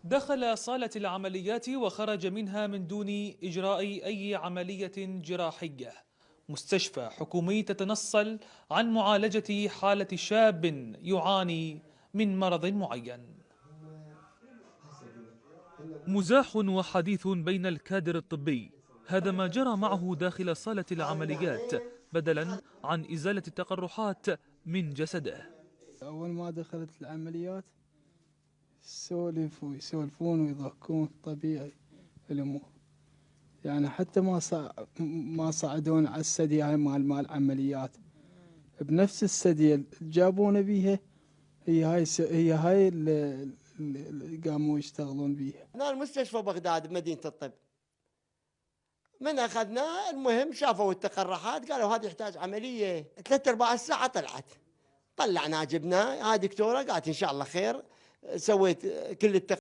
دخل صالة العمليات وخرج منها من دون إجراء أي عملية جراحية. مستشفى حكومي تتنصل عن معالجة حالة شاب يعاني من مرض معين. مزاح وحديث بين الكادر الطبي، هذا ما جرى معه داخل صالة العمليات بدلا عن إزالة التقرحات من جسده. أول ما دخلت العمليات يسولف ويسولفون ويضحكون طبيعي الأمور. يعني حتى ما صعدون على السدي هاي مال عمليات، بنفس السدي اللي جابونا بيها هي هاي اللي قاموا يشتغلون بيها. هنا المستشفى بغداد بمدينة الطب، من أخذناه المهم شافوا التقرحات قالوا هذا يحتاج عملية، 3/4 الساعة طلعناه جبناه، هاي دكتورة قالت إن شاء الله خير، سويت كل